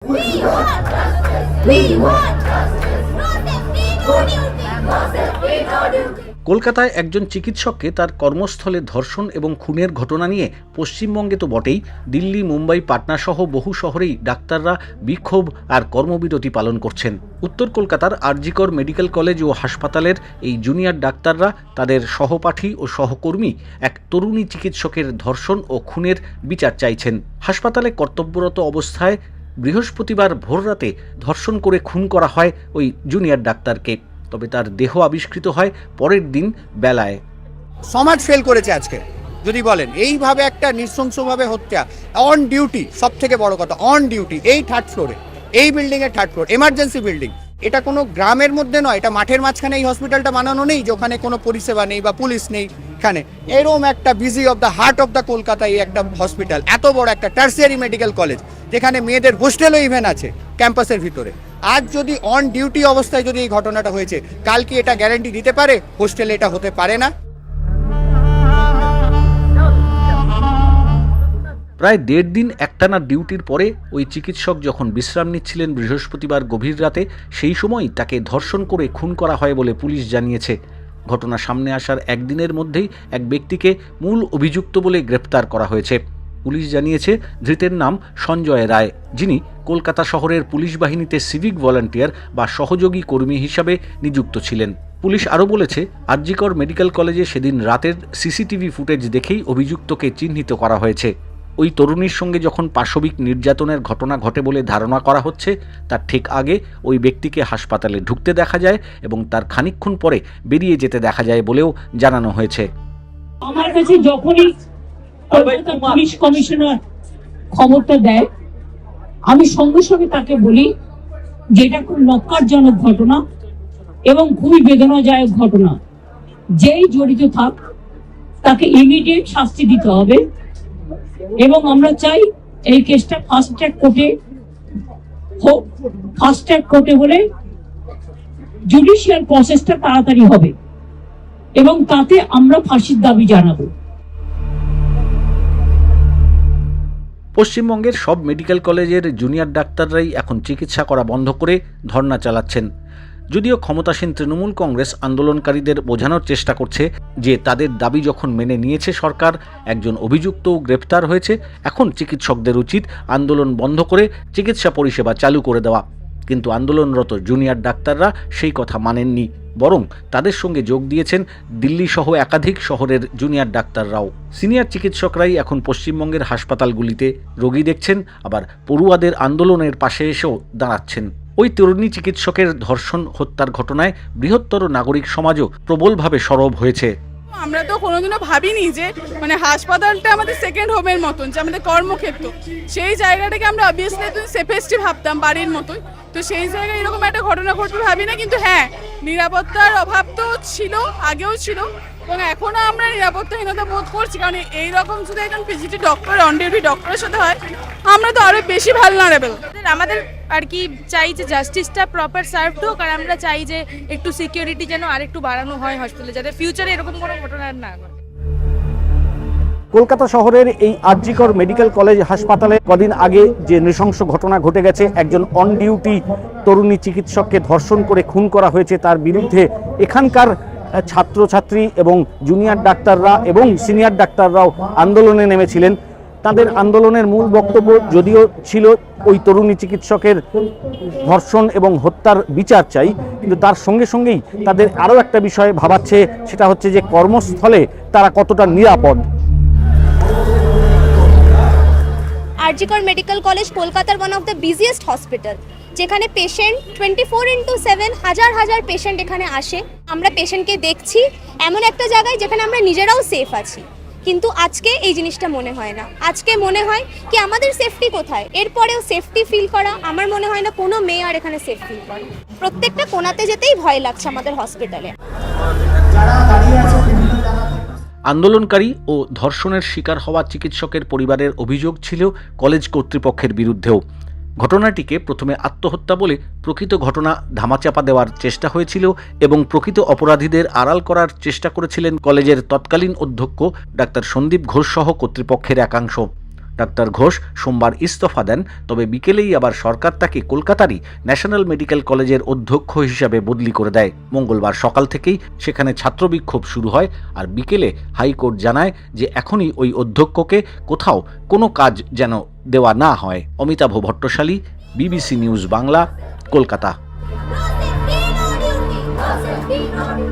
We want justice. We want justice. No safety, no duty. No safety, no duty. কলকাতায় একজন চিকিৎসককে তার কর্মস্থলে ধর্ষণ এবং খুনের ঘটনা নিয়ে পশ্চিমবঙ্গে তো বটেই, দিল্লি, মুম্বাই, পাটনা সহ বহু শহরেই ডাক্তাররা বিক্ষোভ আর কর্মবিরতি পালন করছেন। উত্তর কলকাতার আরজিকর মেডিকেল কলেজ ও হাসপাতালের এই জুনিয়র ডাক্তাররা তাদের সহপাঠী ও সহকর্মী এক তরুণী চিকিৎসকের ধর্ষণ ও খুনের বিচার চাইছেন। হাসপাতালে কর্তব্যরত অবস্থায় বৃহস্পতিবার ভোররাতে ধর্ষণ করে খুন করা হয় ওই জুনিয়র ডাক্তারকে। তবে তার দেহ আবিষ্কৃত হয় পরের দিন বেলায়। সমাজ ফেল করেছে আজকে। যদি বলেন এইভাবে একটা নৃশংসভাবে হত্যা অন ডিউটি, সব থেকে বড় কথা অন ডিউটি, এই থার্ড ফ্লোরে, এই বিল্ডিং এর থার্ড ফ্লোর, এমার্জেন্সি বিল্ডিং। এটা কোনো গ্রামের মধ্যে নয়, এটা মাঠের মাঝখানে এই হসপিটালটা বানানো নেই যে ওখানে কোনো পরিষেবা নেই বা পুলিশ নেই। এখানে এরকম একটা busy of the heart of the Kolkata এই একটা হসপিটাল, এত বড় একটা টার্সিয়ারি মেডিকেল কলেজ যেখানে মেয়েদের হোস্টেলও ইভেন আছে ক্যাম্পাসের ভিতরে। আজ যদি অন ডিউটি অবস্থায় যদি এই ঘটনাটা হয়েছে, কাল কি এটা গ্যারান্টি দিতে পারে হোস্টেলে এটা হতে পারে না? প্রায় 1.5 দিন একটানা ডিউটির পরে ওই চিকিৎসক যখন বিশ্রাম নিচ্ছিলেন বৃহস্পতিবার গভীর রাতে, সেই সময় তাকে ধর্ষণ করে খুন করা হয় বলে পুলিশ জানিয়েছে। ঘটনা সামনে আসার একদিনের মধ্যেই এক ব্যক্তিকে মূল অভিযুক্ত বলে গ্রেপ্তার করা হয়েছে। পুলিশ জানিয়েছে ধৃতের নাম সঞ্জয় রায়, যিনি কলকাতা শহরের পুলিশ বাহিনীতে সিভিক ভলান্টিয়ার বা সহযোগী কর্মী হিসাবে নিযুক্ত ছিলেন। পুলিশ আরও বলেছে, আরজিকর মেডিকেল কলেজে সেদিন রাতের সিসিটিভি ফুটেজ দেখেই অভিযুক্তকে চিহ্নিত করা হয়েছে। ওই তরুণীর সঙ্গে যখন পাশবিক নির্যাতনের ঘটনা ঘটে বলে ধারণা করা হচ্ছে, তার ঠিক আগে ওই ব্যক্তিকে হাসপাতালে ঢুকতে দেখা যায় এবং তার খানিকক্ষণ পরে বেরিয়ে যেতে দেখা যায় বলেও জানানো হয়েছে। আমার কাছে যখনই কলকাতা পুলিশ কমিশনার খবরটা দেয়, আমি সঙ্গে সঙ্গে তাকে বলি যে এটা খুব নক্কারজনক ঘটনা এবং খুবই বেদনাদায়ক ঘটনা। যেই জড়িত থাক তাকে ইমিডিয়েট শাস্তি দিতে হবে এবং আমরা চাই এই কেসটা ফাস্ট ট্র্যাক কোর্টে হোক। ফাস্ট ট্র্যাক কোর্টে বলে জুডিশিয়াল প্রসেসটা তাড়াতাড়ি হবে এবং তাতে আমরা ফাঁসির দাবি জানাবো। পশ্চিমবঙ্গের সব মেডিকেল কলেজের জুনিয়র ডাক্তাররাই এখন চিকিৎসা করা বন্ধ করে ধর্ণা চালাচ্ছেন। যদিও ক্ষমতাসীন তৃণমূল কংগ্রেস আন্দোলনকারীদের বোঝানোর চেষ্টা করছে যে তাদের দাবি যখন মেনে নিয়েছে সরকার, একজন অভিযুক্তও গ্রেপ্তার হয়েছে, এখন চিকিৎসকদের উচিত আন্দোলন বন্ধ করে চিকিৎসা পরিষেবা চালু করে দেওয়া। কিন্তু আন্দোলনরত জুনিয়র ডাক্তাররা সেই কথা মানেননি, বরং তাদের সঙ্গে যোগ দিয়েছেন দিল্লি সহ একাধিক শহরের জুনিয়র ডাক্তাররাও। সিনিয়র চিকিৎসকরাই এখন পশ্চিমবঙ্গের হাসপাতালগুলিতে রোগী দেখছেন, আবার পড়ুয়াদের আন্দোলনের পাশে এসেও দাঁড়াচ্ছেন। ওই তরুণী চিকিৎসকের ধর্ষণ হত্যার ঘটনায় বৃহত্তর নাগরিক সমাজও প্রবলভাবে সরব হয়েছে। আমরা তো কোনোদিনও ভাবিনি যে হাসপাতালটা আমাদের সেকেন্ড হোমের মতন, যে আমাদের কর্মক্ষেত্র, সেই জায়গাটাকে আমরা অবভিয়াসলি সেফেস্টই ভাবতাম, বাড়ির মতোই। তো সেই জায়গায় এরকম একটা ঘটনা ঘটবে ভাবি না, কিন্তু হ্যাঁ, নিরাপত্তার অভাব তো ছিল, আগেও ছিল এবং এখনো আমরা নিরাপত্তাহীনতা বোধ করছি। কারণ এইরকম যদি একজন পিজিটি ডক্টর, অন ডিউটি ডক্টরের সাথে হয়, আমরা তো আরো বেশি ভালনারেবল। আমাদের আর কি চাই যে জাস্টিসটা প্রপার সার্ভ হোক, আর আমরা চাই যে একটু সিকিউরিটি যেন আরেকটু বাড়ানো হয় হসপিটালে, যাতে ফিউচারে এরকম কোনো ঘটনা না ঘটে। কলকাতা শহরের এই আরজিকর মেডিকেল কলেজ হাসপাতালে কদিন আগে যে নৃশংস ঘটনা ঘটে গেছে, একজন অন ডিউটি তরুণী চিকিৎসককে ধর্ষণ করে খুন করা হয়েছে, তার বিরুদ্ধে এখানকার ছাত্রছাত্রী এবং জুনিয়র ডাক্তাররা এবং সিনিয়র ডাক্তাররাও আন্দোলনে নেমেছিলেন। তাদের আন্দোলনের মূল বক্তব্য যদিও ছিল ওই তরুণী চিকিৎসকের ধর্ষণ এবং হত্যার বিচার চাই, কিন্তু তার সঙ্গে সঙ্গেই তাদের আরও একটা বিষয় ভাবাচ্ছে, সেটা হচ্ছে যে কর্মস্থলে তারা কতটা নিরাপদ। আরজিকর মেডিকেল কলেজ কলকাতার one of the busiest hospital, যেখানে পেশেন্ট 24/7 হাজার হাজার পেশেন্ট এখানে আসে। আমরা পেশেন্টকে দেখছি এমন একটা জায়গায় যেখানে আমরা নিজেরাও সেফ আছি, কিন্তু আজকে এই জিনিসটা মনে হয় না। আজকে মনে হয় কি আমাদের সেফটি কোথায়? এরপরেও সেফটি ফিল করা, আমার মনে হয় না কোনো মেয়ে আর এখানে সেফ ফিল করে। প্রত্যেকটা কোণাতে যেতেই ভয় লাগছে আমাদের হসপিটালে। আন্দোলনকারী ও ধর্ষণের শিকার হওয়া চিকিৎসকের পরিবারের অভিযোগ ছিল কলেজ কর্তৃপক্ষের বিরুদ্ধেও। ঘটনাটিকে প্রথমে আত্মহত্যা বলে প্রকৃত ঘটনা ধামাচাপা দেওয়ার চেষ্টা হয়েছিল এবং প্রকৃত অপরাধীদের আড়াল করার চেষ্টা করেছিলেন কলেজের তৎকালীন অধ্যক্ষ ডাক্তার সন্দীপ ঘোষ সহ কর্তৃপক্ষের একাংশ। ডাক্তার ঘোষ সোমবার ইস্তফা দেন, তবে বিকেলেই আবার সরকার তাকে কলকাতারই ন্যাশনাল মেডিকেল কলেজের অধ্যক্ষ হিসাবে বদলি করে দেয়। মঙ্গলবার সকাল থেকেই সেখানে ছাত্র বিক্ষোভ শুরু হয়, আর বিকেলে হাইকোর্ট জানায় যে এখনই ওই অধ্যক্ষকে কোথাও কোনো কাজ যেন দেওয়া না হয়। Amitabh Bhattasali, BBC news Bangla, Kolkata. No safety, no duty. No safety, no duty.